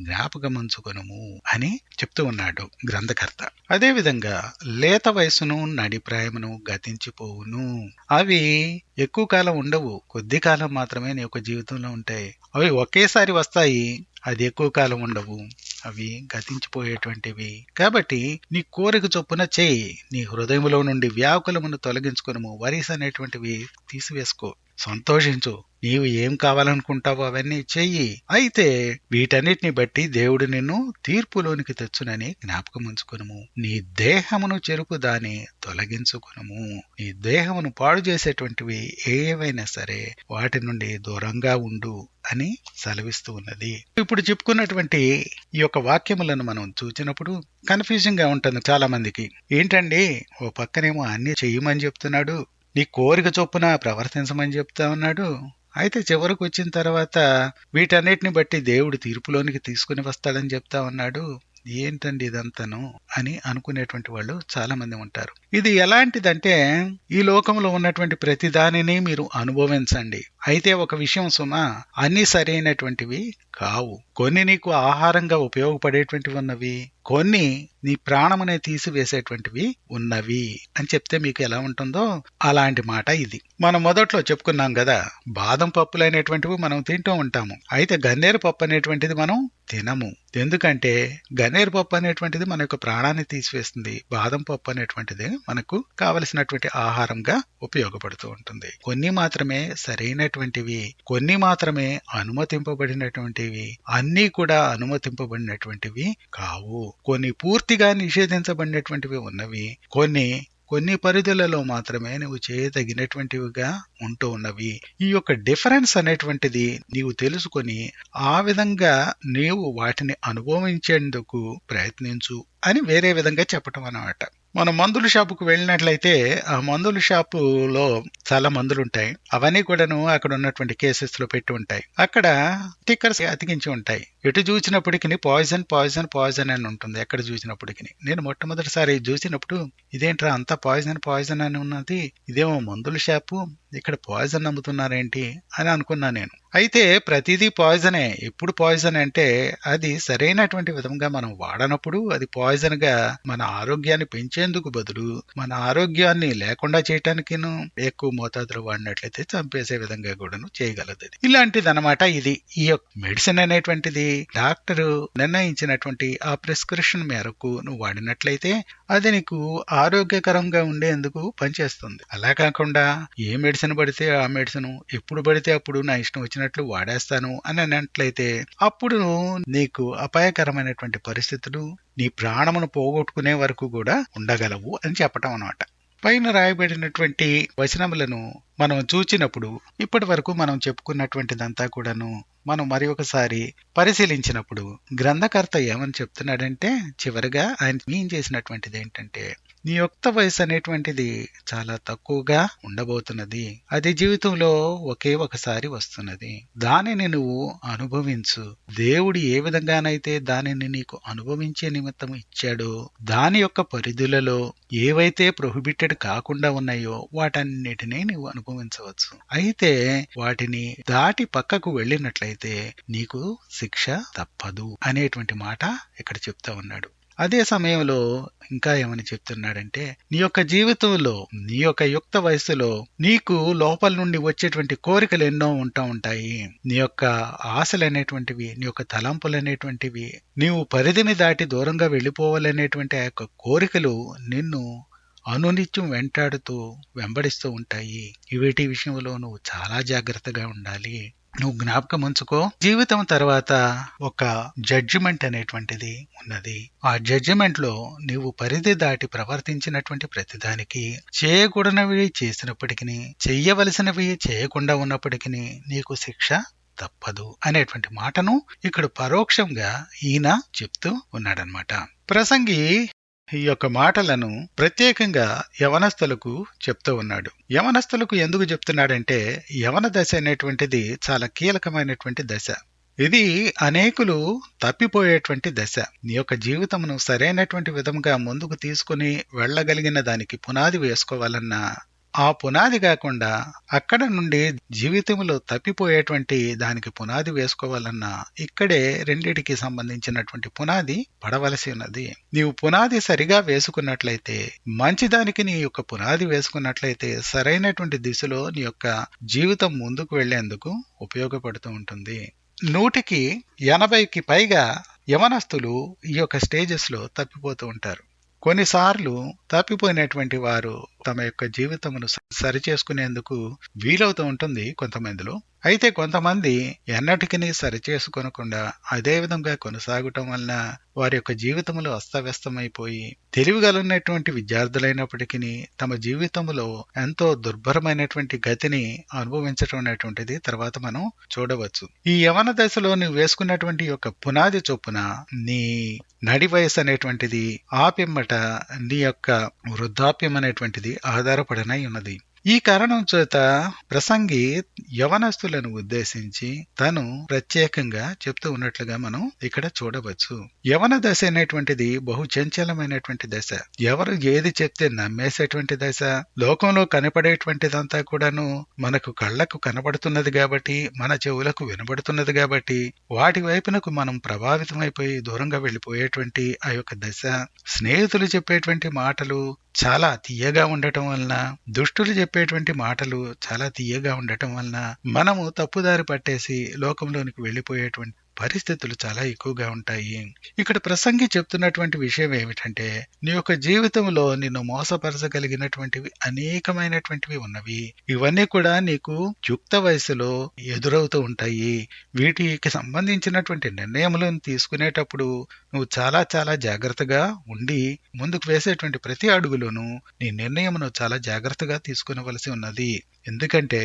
జ్ఞాపకం ఉంచుకొనుము అని చెప్తూ ఉన్నాడు గ్రంథకర్త. అదేవిధంగా లేత వయసును నడిప్రాయమును గతించిపోవును. అవి ఎక్కువ కాలం ఉండవు, కొద్ది కాలం మాత్రమే నీ యొక్క జీవితంలో ఉంటాయి. అవి ఒకేసారి వస్తాయి, అది ఎక్కువ కాలం ఉండవు, అవి గతించిపోయేటువంటివి. కాబట్టి నీ కోరిక చొప్పున చేయి, నీ హృదయంలో నుండి వ్యాకులమును తొలగించుకొనుము, వరీస్ అనేటువంటివి తీసివేసుకో. సంతోషించు, నీవు ఏం కావాలనుకుంటావో అవన్నీ చెయ్యి. అయితే వీటన్నిటిని బట్టి దేవుడు నిన్ను తీర్పులోనికి తెచ్చునని జ్ఞాపకం ఉంచుకునుము. నీ దేహమును చెరుపు దాని తొలగించుకునుము. నీ దేహమును పాడు చేసేటువంటివి ఏవైనా సరే వాటి నుండి దూరంగా ఉండు అని సెలవిస్తూ ఉన్నది. ఇప్పుడు చెప్పుకున్నటువంటి ఈ యొక్క వాక్యములను మనం చూసినప్పుడు కన్ఫ్యూజింగ్ గా ఉంటుంది చాలా మందికి. ఏంటండి, ఓ పక్కనేమో అన్ని చెయ్యమని చెప్తున్నాడు, నీ కోరిక చొప్పున ప్రవర్తించమని చెప్తా ఉన్నాడు, అయితే చివరకు వచ్చిన తర్వాత వీటన్నిటిని బట్టి దేవుడు తీర్పులోనికి తీసుకుని వస్తాడని చెప్తా ఉన్నాడు. ఏంటండి ఇదంతాను అని అనుకునేటువంటి వాళ్ళు చాలా మంది ఉంటారు. ఇది ఎలాంటిదంటే, ఈ లోకంలో ఉన్నటువంటి ప్రతి దానిని మీరు అనుభవించండి. అయితే ఒక విషయం సుమా, అన్ని సరైనటువంటివి కావు. కొన్ని నీకు ఆహారంగా ఉపయోగపడేటువంటివి ఉన్నవి, కొన్ని నీ ప్రాణమునే తీసివేసేటువంటివి ఉన్నవి అని చెప్తే మీకు ఎలా ఉంటుందో అలాంటి మాట ఇది. మనం మొదట్లో చెప్పుకున్నాం కదా, బాదం పప్పులు అనేటువంటివి మనం తింటూ ఉంటాము. అయితే గన్నేరు పప్పు అనేటువంటిది మనం తినము. ఎందుకంటే గన్నేరు పప్పు అనేటువంటిది మన యొక్క ప్రాణాన్ని తీసివేస్తుంది. బాదం పప్పు అనేటువంటిది మనకు కావలసినటువంటి ఆహారంగా ఉపయోగపడుతూ ఉంటుంది. కొన్ని మాత్రమే సరైనటువంటివి, కొన్ని మాత్రమే అనుమతింపబడినటువంటివి, అన్నీ కూడా అనుమతింపబడినటువంటివి కావు. కొన్ని పూర్తిగా నిషేధించబడినటువంటివి ఉన్నవి, కొన్ని పరిధులలో మాత్రమే నువ్వు చేయదగినటువంటివిగా ఉంటూ ఉన్నవి. ఈ యొక్క డిఫరెన్స్ అనేటువంటిది నీవు తెలుసుకొని ఆ విధంగా నీవు వాటిని అనుభవించేందుకు ప్రయత్నించు అని వేరే విధంగా చెప్పటం అన్నమాట. మనం మందుల షాపుకు వెళ్ళినట్లయితే ఆ మందుల షాపులో చాలా మందులు ఉంటాయి. అవన్నీ కూడాను అక్కడ ఉన్నటువంటి కేసెస్ లో పెట్టి ఉంటాయి. అక్కడ స్టిక్కర్స్ అతికించి ఉంటాయి. ఎటు చూసినప్పటికీ పాయిజన్ పాయిజన్ పాయిజన్ అని ఉంటుంది. ఎక్కడ చూసినప్పటికీ నేను మొట్టమొదటిసారి చూసినప్పుడు ఇదేంట్రా అంతా పాయిజన్ పాయిజన్ అని ఉన్నది, ఇదేమో మందుల షాపు, ఇక్కడ పాయిజన్ అమ్ముతున్నారేంటి అని అనుకున్నా నేను. అయితే ప్రతిదీ పాయిజనే. ఎప్పుడు పాయిజన్ అంటే అది సరైనటువంటి విధంగా మనం వాడనప్పుడు అది పాయిజన్ గా మన ఆరోగ్యాన్ని పెంచేందుకు బదులు మన ఆరోగ్యాన్ని లేకుండా చేయటానికి ఎక్కువ మోతాదులో వాడినట్లయితే చంపేసే విధంగా కూడాను చేయగలదు. ఇలాంటిది అనమాట ఇది. ఈ యొక్క మెడిసిన్ అనేటువంటిది డాక్టరు నిర్ణయించినటువంటి ఆ ప్రిస్క్రిప్షన్ మేరకు నువ్వు వాడినట్లయితే అది నీకు ఆరోగ్యకరంగా ఉండేందుకు పనిచేస్తుంది. అలా కాకుండా ఏ మెడిసిన్ పడితే ఆ మెడిసిన్ ఎప్పుడు పడితే అప్పుడు నా ఇష్టం వచ్చినట్లు వాడేస్తాను అని అన్నట్లయితే అప్పుడు నీకు అపాయకరమైనటువంటి పరిస్థితులు నీ ప్రాణమును పోగొట్టుకునే వరకు కూడా ఉండగలవు అని చెప్పటం అన్నమాట. పైన రాయబడినటువంటి వచనములను మనం చూచినప్పుడు ఇప్పటి వరకు మనం చెప్పుకున్నటువంటిదంతా కూడాను మనం మరి ఒకసారి పరిశీలించినప్పుడు గ్రంథకర్త ఏమని చెప్తున్నాడంటే, చివరిగా ఆయన ఏం చేసినటువంటిది ఏంటంటే, నీ యుక్త వయసు అనేటువంటిది చాలా తక్కువగా ఉండబోతున్నది. అది జీవితంలో ఒకే ఒకసారి వస్తున్నది. దానిని నువ్వు అనుభవించు. దేవుడు ఏ విధంగానైతే దానిని నీకు అనుభవించే నిమిత్తం ఇచ్చాడో దాని యొక్క పరిధులలో ఏవైతే ప్రొహిబిటెడ్ కాకుండా ఉన్నాయో వాటన్నిటినీ నువ్వు అనుభవించవచ్చు. అయితే వాటిని దాటి పక్కకు వెళ్ళినట్లయితే నీకు శిక్ష తప్పదు అనేటువంటి మాట ఇక్కడ చెప్తా ఉన్నాడు. అదే సమయంలో ఇంకా ఏమని చెప్తున్నాడంటే, నీ యొక్క జీవితంలో నీ యొక్క యుక్త వయసులో నీకు లోపల నుండి వచ్చేటువంటి కోరికలు ఎన్నో ఉంటాయి. నీ యొక్క ఆశలు అనేటువంటివి, నీ యొక్క తలంపులు అనేటువంటివి, నీవు పరిధిని దాటి దూరంగా వెళ్ళిపోవాలనేటువంటి ఆ యొక్క కోరికలు నిన్ను అనునిత్యం వెంబడిస్తూ ఉంటాయి. వీటి విషయంలో నువ్వు చాలా జాగ్రత్తగా ఉండాలి. నువ్వు జ్ఞాపకం ఉంచుకో, జీవితం తర్వాత ఒక జడ్జిమెంట్ అనేటువంటిది ఉన్నది. ఆ జడ్జిమెంట్ లో నీవు పరిధి దాటి ప్రవర్తించినటువంటి ప్రతిదానికి, చేయకూడనివి చేసినప్పటికీ, చెయ్యవలసినవి చేయకుండా ఉన్నప్పటికీ నీకు శిక్ష తప్పదు అనేటువంటి మాటను ఇక్కడ పరోక్షంగా ఈయన చెప్తూ ఉన్నాడనమాట. ప్రసంగి ఈ యొక్క మాటలను ప్రత్యేకంగా యవనస్తులకు చెప్తూ ఉన్నాడు. యవనస్తులకు ఎందుకు చెప్తున్నాడంటే, యవన దశ అనేటువంటిది చాలా కీలకమైనటువంటి దశ. ఇది అనేకులు తప్పిపోయేటువంటి దశ. నీ యొక్క జీవితమును సరైనటువంటి విధంగా ముందుకు తీసుకుని వెళ్ళగలిగిన దానికి పునాది వేసుకోవాలన్నా, ఆ పునాది కాకుండా అక్కడ నుండి జీవితంలో తప్పిపోయేటువంటి దానికి పునాది వేసుకోవాలన్నా ఇక్కడే రెండిటికి సంబంధించినటువంటి పునాది పడవలసి ఉన్నది. నీవు పునాది సరిగా వేసుకున్నట్లయితే, మంచిదానికి నీ యొక్క పునాది వేసుకున్నట్లయితే సరైనటువంటి దిశలో నీ యొక్క జీవితం ముందుకు వెళ్లేందుకు ఉపయోగపడుతూ ఉంటుంది. 100కి 80కి పైగా యవనస్తులు ఈ యొక్క స్టేజెస్ లో తప్పిపోతూ ఉంటారు. కొన్నిసార్లు తప్పిపోయినటువంటి వారు తమ యొక్క జీవితమును సరిచేసుకునేందుకు వీలవుతూ ఉంటుంది కొంతమందిలో. అయితే కొంతమంది ఎన్నటికీ సరిచేసుకొనకుండా అదే విధంగా కొనసాగటం వలన వారి యొక్క జీవితంలో అస్తవ్యస్తమైపోయి తెలివిగలనటువంటి విద్యార్థులైనప్పటికీ తమ జీవితంలో ఎంతో దుర్భరమైనటువంటి గతిని అనుభవించటం అనేటువంటిది తర్వాత మనం చూడవచ్చు. ఈ యవన దశలో నువ్వు వేసుకున్నటువంటి యొక్క పునాది చొప్పున నీ నడి వయసు అనేటువంటిది ఆ పిమ్మట నీ యొక్క వృద్ధాప్యం అనేటువంటిది ఆధారపడనై ఉన్నది. ఈ కారణం చేత ప్రసంగి యవనస్తులను ఉద్దేశించి తను ప్రత్యేకంగా చెప్తూ ఉన్నట్లుగా మనం ఇక్కడ చూడవచ్చు. యవన దశ అనేటువంటిది బహు చంచలమైనటువంటి దశ. ఎవరు ఏది చెప్తే నమ్మేసేటువంటి దశ. లోకంలో కనపడేటువంటిదంతా కూడాను మనకు కళ్లకు కనబడుతున్నది కాబట్టి, మన చెవులకు వినబడుతున్నది కాబట్టి వాటి వైపునకు మనం ప్రభావితమైపోయి దూరంగా వెళ్లిపోయేటువంటి ఆ యొక్క దశ. స్నేహితులు చెప్పేటువంటి మాటలు చాలా తీయగా ఉండటం వలన, దుష్టులు చెప్పేటువంటి మాటలు చాలా తీయగా ఉండటం వలన మనము తప్పుదారి పట్టేసి లోకంలోనికి వెళ్లిపోయేటువంటి పరిస్థితులు చాలా ఎక్కువగా ఉంటాయి. ఇక్కడ ప్రసంగి చెప్తున్నటువంటి విషయం ఏమిటంటే, నీ యొక్క జీవితంలో నిన్ను మోసపరచగలిగినటువంటివి అనేకమైనటువంటివి ఉన్నవి. ఇవన్నీ కూడా నీకు యుక్త వయసులో ఎదురవుతూ ఉంటాయి. వీటికి సంబంధించినటువంటి నిర్ణయములను తీసుకునేటప్పుడు నువ్వు చాలా చాలా జాగ్రత్తగా ఉండి ముందుకు వేసేటువంటి ప్రతి అడుగులోనూ నీ నిర్ణయమును చాలా జాగ్రత్తగా తీసుకునవలసి ఉన్నది. ఎందుకంటే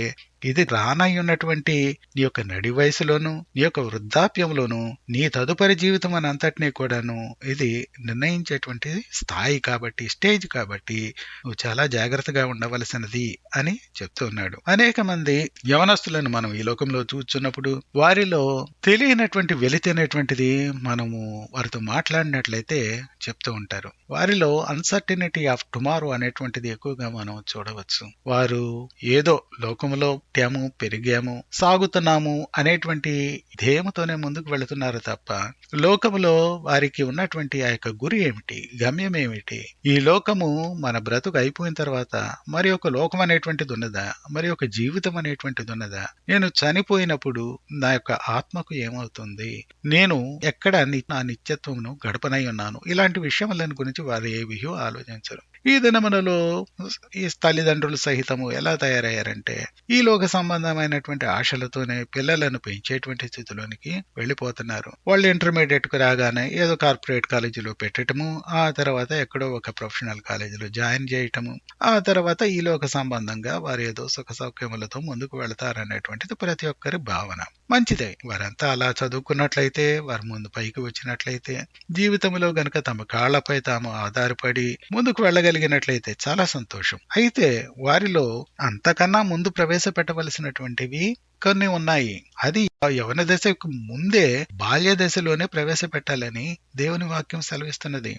ఇది రానయ్యున్నటువంటి నీ యొక్క నడి వయసులోను, నీ యొక్క వృద్ధాప్యంలోను, నీ తదుపరి జీవితం అనంతటినీ కూడాను ఇది నిర్ణయించేటువంటి స్థాయి కాబట్టి, స్టేజ్ కాబట్టి నువ్వు చాలా జాగ్రత్తగా ఉండవలసినది అని చెప్తూ ఉన్నాడు. అనేక మంది యవనస్తులను మనం ఈ లోకంలో చూస్తున్నప్పుడు వారిలో తెలియనటువంటి వెలితి అనేటువంటిది మనము వారితో మాట్లాడినట్లయితే చెప్తూ ఉంటారు. వారిలో అన్సర్టనిటీ ఆఫ్ టుమారో అనేటువంటిది ఎక్కువగా మనం చూడవచ్చు. వారు ఏదో లోకంలో పుట్టాము, పెరిగాము, సాగుతున్నాము అనేటువంటి ధ్యేయముతోనే ముందుకు వెళుతున్నారు తప్ప లోకములో వారికి ఉన్నటువంటి ఆ యొక్క గురి ఏమిటి, గమ్యం ఏమిటి, ఈ లోకము మన బ్రతుకు అయిపోయిన తర్వాత మరి ఒక లోకం అనేటువంటిది ఉన్నదా, మరి ఒక జీవితం అనేటువంటిది ఉన్నదా, నేను చనిపోయినప్పుడు నా యొక్క ఆత్మకు ఏమవుతుంది, నేను ఎక్కడ నా నిత్యత్వమును గడపనై ఉన్నాను, ఇలాంటి విషయములను గురించి వారు ఏవీ ఆలోచించరు. ఈ దినములలో ఈ తల్లిదండ్రులు సహితము ఎలా తయారయ్యారంటే ఈ లోక సంబంధమైనటువంటి ఆశలతోనే పిల్లలను పెంచేటువంటి స్థితిలోనికి వెళ్లిపోతున్నారు. వాళ్ళు ఇంటర్మీడియట్ కు రాగానే ఏదో కార్పొరేట్ కాలేజీలో పెట్టడము, ఆ తర్వాత ఎక్కడో ఒక ప్రొఫెషనల్ కాలేజీలో జాయిన్ చేయటము, ఆ తర్వాత ఈ లోక సంబంధంగా వారు ఏదో సుఖ సౌఖ్యములతో ముందుకు వెళతారనేటువంటిది ప్రతి ఒక్కరి భావన. మంచిదే, వారంతా అలా చదువుకున్నట్లయితే, వారు ముందు పైకి వచ్చినట్లయితే, జీవితంలో గనక తమ కాళ్లపై తాము ఆధారపడి ముందుకు వెళ్ళగలిగినట్లయితే చాలా సంతోషం. అయితే వారిలో అంతకన్నా ముందు ప్రవేశపెట్టవలసినటువంటివి కొన్ని ఉన్నాయి. అది యవన దశకు ముందే బాల్య దశలోనే ప్రవేశపెట్టాలని దేవుని వాక్యం సెలవిస్తున్నది.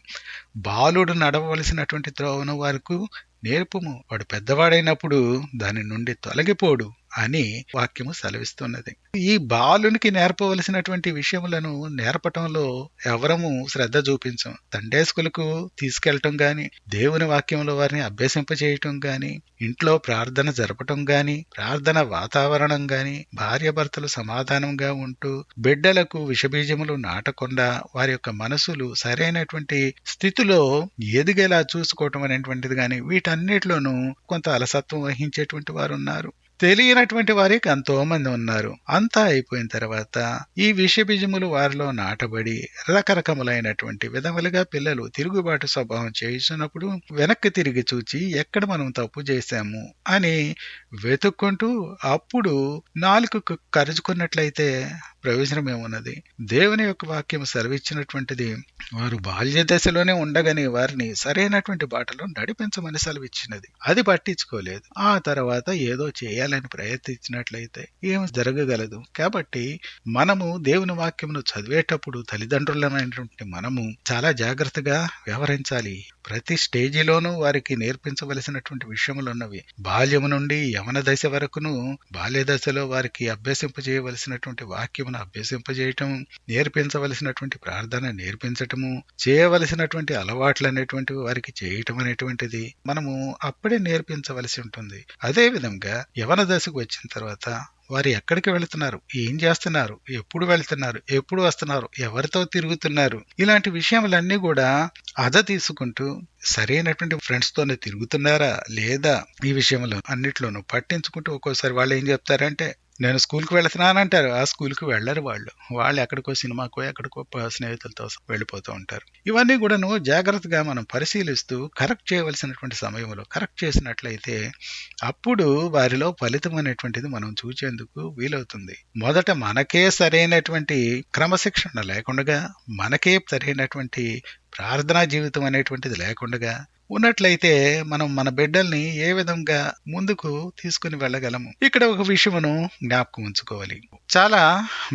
బాలుడు నడవవలసినటువంటి త్రోవను వారికి నేర్పుము, వాడు పెద్దవాడైనప్పుడు దాని నుండి తొలగిపోడు అని వాక్యము సెలవిస్తున్నది. ఈ బాలునికి నేర్పవలసినటువంటి విషయములను నేర్పటంలో ఎవరము శ్రద్ధ చూపించం. సండే స్కూలుకు తీసుకెళ్లటం గాని, దేవుని వాక్యంలో వారిని అభ్యసింపచేయటం గాని, ఇంట్లో ప్రార్థన జరపటం గాని, ప్రార్థన వాతావరణం గాని, భార్యాభర్తలు సమాధానంగా ఉంటూ బిడ్డలకు విషబీజములు నాటకుండా వారి యొక్క మనసులు సరైనటువంటి స్థితిలో ఎదిగేలా చూసుకోవటం అనేటువంటిది గాని, వీటన్నిటిలోనూ కొంత అలసత్వం వహించేటువంటి వారు ఉన్నారు. తెలియనటువంటి వారికి ఎంతో మంది ఉన్నారు. అంతా అయిపోయిన తర్వాత ఈ విషబీజములు వారిలో నాటబడి రకరకములైనటువంటి విధములుగా పిల్లలు తిరుగుబాటు స్వభావం చేస్తున్నప్పుడు వెనక్కి తిరిగి చూచి ఎక్కడ మనం తప్పు చేశాము అని వెతుక్కుంటూ అప్పుడు నాలుకకు కరుచుకున్నట్లయితే ప్రయోజనం ఏమున్నది? దేవుని యొక్క వాక్యం సెలవిచ్చినటువంటిది వారు బాల్య దశలోనే ఉండగానే వారిని సరైనటువంటి బాటలో నడిపించమని సెలవిచ్చినది. అది పట్టించుకోలేదు. ఆ తర్వాత ఏదో చేయాలని ప్రయత్నించినట్లయితే ఏం జరగగలదు? కాబట్టి మనము దేవుని వాక్యమును చదివేటప్పుడు తల్లిదండ్రులమైనటువంటి మనము చాలా జాగ్రత్తగా వ్యవహరించాలి. ప్రతి స్టేజిలోనూ వారికి నేర్పించవలసినటువంటి విషయములు ఉన్నవి. బాల్యము నుండి యవన దశ వరకును బాల్య దశలో వారికి అభ్యసింపజేయవలసినటువంటి వాక్యమును అభ్యసింపజేయటం, నేర్పించవలసినటువంటి ప్రార్థన నేర్పించటము, చేయవలసినటువంటి అలవాట్లు అనేటువంటివి వారికి చేయటం అనేటువంటిది మనము అప్పుడే నేర్పించవలసి ఉంటుంది. అదే విధంగా యవన దశకు వచ్చిన తర్వాత వారు ఎక్కడికి వెళుతున్నారు, ఏం చేస్తున్నారు, ఎప్పుడు వెళ్తున్నారు, ఎప్పుడు వస్తున్నారు, ఎవరితో తిరుగుతున్నారు, ఇలాంటి విషయములన్నీ కూడా తీసుకుంటూ సరైనటువంటి ఫ్రెండ్స్ తోనే తిరుగుతున్నారా లేదా ఈ విషయంలో అన్నిట్లోనూ పట్టించుకుంటూ ఒక్కోసారి వాళ్ళు ఏం చెప్తారంటే నేను స్కూల్కి వెళుతున్నానంటారు. ఆ స్కూల్కి వెళ్ళరు. వాళ్ళు ఎక్కడికో సినిమాకో ఎక్కడికో స్నేహితులతో వెళ్ళిపోతూ ఉంటారు. ఇవన్నీ కూడాను జాగ్రత్తగా మనం పరిశీలిస్తూ కరెక్ట్ చేయవలసినటువంటి సమయంలో కరెక్ట్ చేసినట్లయితే అప్పుడు వారిలో ఫలితం అనేటువంటిది మనం చూచేందుకు వీలవుతుంది. మొదట మనకే సరైనటువంటి క్రమశిక్షణ లేకుండా, మనకే సరైనటువంటి ప్రార్థనా జీవితం అనేటువంటిది లేకుండా ఉన్నట్లయితే మనం మన బిడ్డల్ని ఏ విధంగా ముందుకు తీసుకుని వెళ్ళగలము. ఇక్కడ ఒక విషయమును జ్ఞాపకం ఉంచుకోవాలి. చాలా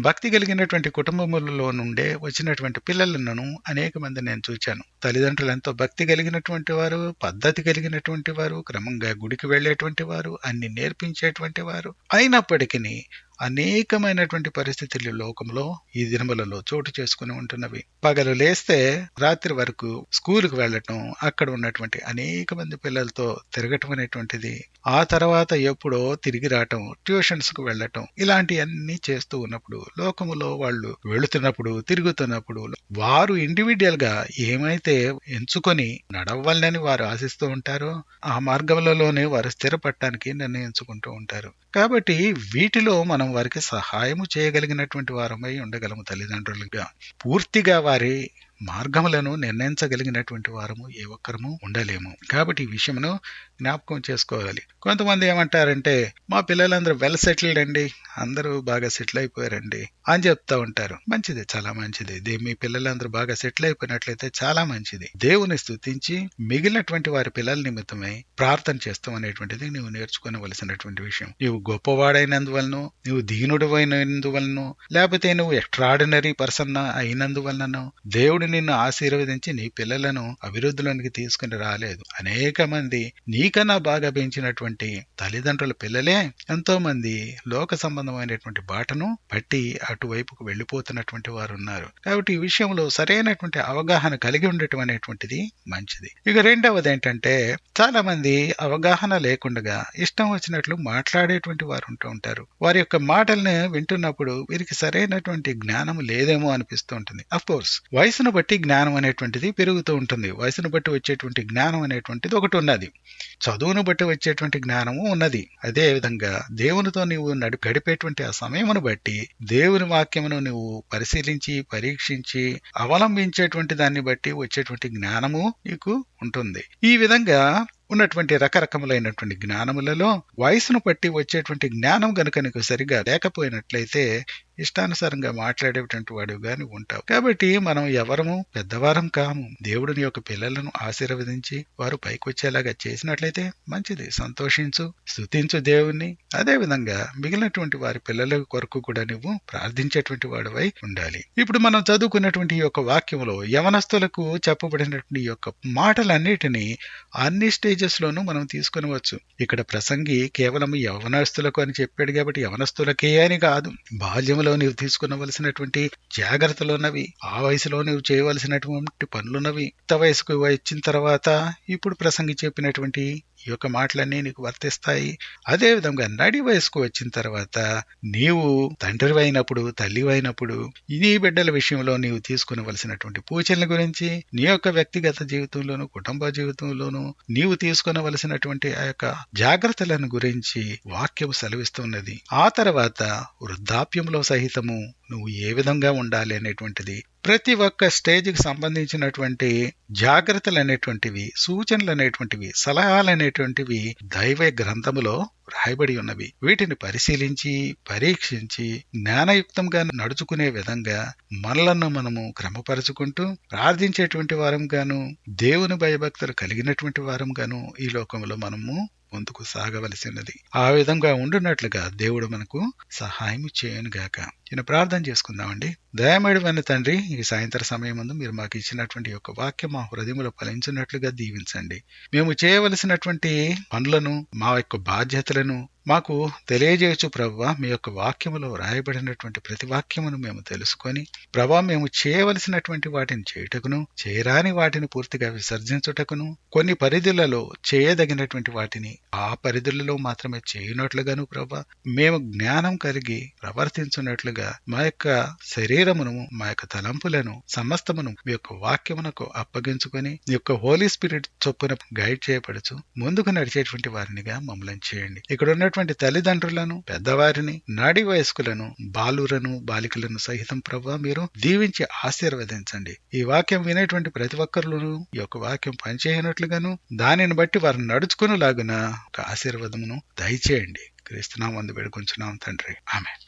భక్తి కలిగినటువంటి కుటుంబములలో నుండే వచ్చినటువంటి పిల్లలను అనేక మంది నేను చూచాను. తల్లిదండ్రులు ఎంతో భక్తి కలిగినటువంటి వారు, పద్ధతి కలిగినటువంటి వారు, క్రమంగా గుడికి వెళ్లేటువంటి వారు, అన్ని నేర్పించేటువంటి వారు అయినప్పటికీ అనేకమైనటువంటి పరిస్థితులు లోకంలో ఈ దినములలో చోటు చేసుకుని ఉంటున్నవి. పగలు లేస్తే రాత్రి వరకు స్కూలుకు వెళ్ళటం, అక్కడ ఉన్నటువంటి అనేక మంది పిల్లలతో తిరగటం అనేటువంటిది, ఆ తర్వాత ఎప్పుడో తిరిగి రావటం, ట్యూషన్స్ కు వెళ్ళటం, ఇలాంటివన్నీ చేస్తూ ఉన్నప్పుడు లోకములో వాళ్ళు వెళుతున్నప్పుడు తిరుగుతున్నప్పుడు వారు ఇండివిడ్యువల్ గా ఏమైతే ఎంచుకొని నడవాలని వారు ఆశిస్తూ ఉంటారో ఆ మార్గంలోనే వారు స్థిరపడటానికి నిర్ణయించుకుంటూ ఉంటారు. కాబట్టి వీటిలో మనం వారికి సహాయము చేయగలిగినటువంటి వారమై ఉండగలము. తల్లిదండ్రులుగా పూర్తిగా వారి మార్గములను నిర్ణయించగలిగినటువంటి వారము ఏ ఒక్కరము ఉండలేము. కాబట్టి ఈ విషయమును జ్ఞాపకం చేసుకోవాలి. కొంతమంది ఏమంటారంటే మా పిల్లలందరూ వెల్ సెటిల్డ్ అండి, అందరూ బాగా సెటిల్ అయిపోయారండి అని చెప్తా ఉంటారు. మంచిది, చాలా మంచిది. మీ పిల్లలందరూ బాగా సెటిల్ అయిపోయినట్లయితే చాలా మంచిది. దేవుని స్తుతించి మిగిలినటువంటి వారి పిల్లల నిమిత్తమై ప్రార్థన చేస్తాం అనేటువంటిది నువ్వు నేర్చుకోవలసినటువంటి విషయం. నువ్వు గొప్పవాడైనందువలను, నువ్వు దీనుడు అయినందువలను, లేకపోతే నువ్వు ఎక్స్ట్రాడినరీ పర్సన్ అయినందువలనను దేవుడు నిన్ను ఆశీర్వదించి నీ పిల్లలను అభివృద్ధిలోనికి తీసుకుని రాలేదు. అనేక మంది నీకన్నా బాగా పెంచినటువంటి తల్లిదండ్రుల పిల్లలే ఎంతో మంది లోక సంబంధమైనటువంటి బాటను పట్టి అటువైపుకు వెళ్లిపోతున్నటువంటి వారు ఉన్నారు. కాబట్టి ఈ విషయంలో సరైనటువంటి అవగాహన కలిగి ఉండటం అనేటువంటిది మంచిది. ఇక రెండవది ఏంటంటే చాలా మంది అవగాహన లేకుండా ఇష్టం వచ్చినట్లు మాట్లాడేటువంటి వారు ఉంటూ ఉంటారు. వారి యొక్క మాటల్ని వింటున్నప్పుడు వీరికి సరైనటువంటి జ్ఞానం లేదేమో అనిపిస్తూ ఉంటుంది. అఫ్ కోర్స్ వయసును బట్టి జ్ఞానం అనేటువంటిది పెరుగుతూ ఉంటుంది. వయసును బట్టి వచ్చేటువంటి జ్ఞానం అనేటువంటిది ఒకటి ఉన్నది, చదువును బట్టి వచ్చేటువంటి జ్ఞానము ఉన్నది. అదే విధంగా దేవునితో నీవు గడిపేటువంటి ఆ సమయమును బట్టి దేవుని వాక్యమును నువ్వు పరిశీలించి పరీక్షించి అవలంబించేటువంటి దాన్ని బట్టి వచ్చేటువంటి జ్ఞానము నీకు ఉంటుంది. ఈ విధంగా ఉన్నటువంటి రకరకములైనటువంటి జ్ఞానములలో వయసును బట్టి వచ్చేటువంటి జ్ఞానం గనుక నీకు సరిగా లేకపోయినట్లయితే ఇష్టానుసారంగా మాట్లాడేటువంటి వాడు గాని ఉంటావు. కాబట్టి మనం ఎవరము పెద్దవారం కాము. దేవుడిని యొక్క పిల్లలను ఆశీర్వదించి వారు పైకి వచ్చేలాగా చేసినట్లయితే మంచిది. సంతోషించు, స్తుతించు దేవుణ్ణి. అదే విధంగా మిగిలినటువంటి వారి పిల్లల కొరకు కూడా నువ్వు ప్రార్థించేటువంటి వాడివై ఉండాలి. ఇప్పుడు మనం చదువుకున్నటువంటి ఈ యొక్క వాక్యములో యవనస్తులకు చెప్పబడినటువంటి ఈ యొక్క మాటలన్నిటినీ అన్ని స్టేజెస్ లోనూ మనం తీసుకునవచ్చు. ఇక్కడ ప్రసంగి కేవలం యవనస్తులకు అని చెప్పాడు కాబట్టి యవనస్తులకే అని కాదు, బాల్యములో నీవు తీసుకునవలసినటువంటి జాగ్రత్తలున్నవి, ఆ వయసులో నీవు చేయవలసినటువంటి పనులున్నవి, ఇంత వయసుకు వచ్చిన తర్వాత ఇప్పుడు ప్రసంగి చెప్పినటువంటి ఈ యొక్క మాటలన్నీ నీకు వర్తిస్తాయి. అదే విధంగా నడి వయసుకు వచ్చిన తర్వాత నీవు తండ్రి అయినప్పుడు, తల్లి అయినప్పుడు నీ బిడ్డల విషయంలో నీవు తీసుకునవలసినటువంటి పూచనల గురించి, నీ యొక్క వ్యక్తిగత జీవితంలోను కుటుంబ జీవితంలోను నీవు తీసుకునవలసినటువంటి ఆ యొక్క జాగ్రత్తలను గురించి వాక్యం సెలవిస్తున్నది. ఆ తర్వాత వృద్ధాప్యంలో సహితము నువ్వు ఏ విధంగా ఉండాలి అనేటువంటిది ప్రతి ఒక్క స్టేజ్కి సంబంధించినటువంటి జాగ్రత్తలు అనేటువంటివి, సూచనలు అనేటువంటివి, సలహాలు అనేటువంటివి దైవ గ్రంథములో రాయబడి ఉన్నవి. వీటిని పరిశీలించి పరీక్షించి జ్ఞానయుక్తంగా నడుచుకునే విధంగా మనలను మనము క్రమపరుచుకుంటూ ప్రార్థించేటువంటి వారం గాను, దేవుని భయభక్తులు కలిగినటువంటి వారం గాను ఈ లోకంలో మనము ముందుకు సాగవలసినది. ఆ విధంగా ఉండున్నట్లుగా దేవుడు మనకు సహాయం చేయనుగాక. నేను ప్రార్థన చేసుకుందామండి. దయామయుడైన తండ్రి, ఈ సాయంత్రం సమయం ముందు మీరు మాకు ఇచ్చినటువంటి యొక్క వాక్యం మా హృదయంలో ఫలించినట్లుగా దీవించండి. మేము చేయవలసినటువంటి పనులను, మా యొక్క బాధ్యతలను మాకు తెలియజేయచ్చు ప్రభువా. మీ యొక్క వాక్యములో వ్రాయబడినటువంటి ప్రతి వాక్యమును మేము తెలుసుకొని ప్రభా, మేము చేయవలసినటువంటి వాటిని చేయుటకును, చేయరాని వాటిని పూర్తిగా విసర్జించుటకును, కొన్ని పరిధులలో చేయదగినటువంటి వాటిని ఆ పరిధులలో మాత్రమే చేయునట్లుగాను ప్రభా, మేము జ్ఞానం కలిగి ప్రవర్తించున్నట్లుగా మా యొక్క శరీరమును, మా యొక్క తలంపులను సమస్తమును మీ యొక్క వాక్యమునకు అప్పగించుకొని మీ యొక్క హోలీ స్పిరిట్ చొప్పున గైడ్ చేయబడుచు ముందుకు నడిచేటువంటి వారినిగా మమ్మల్ని చేయండి. ఇక్కడ ఉన్నటువంటి తల్లిదండ్రులను, పెద్దవారిని, నాడి వయస్కులను, బాలురను, బాలికలను సహితం ప్రభా మీరు దీవించి ఆశీర్వదించండి. ఈ వాక్యం వినేటువంటి ప్రతి ఒక్కరును ఈ యొక్క వాక్యం పనిచేయనట్లుగాను, దానిని బట్టి వారు నడుచుకునేలాగున ఒక ఆశీర్వాదమును దయచేయండి. క్రీస్తునామందు వేడుకొంచున్నాం తండ్రి, ఆమేన్.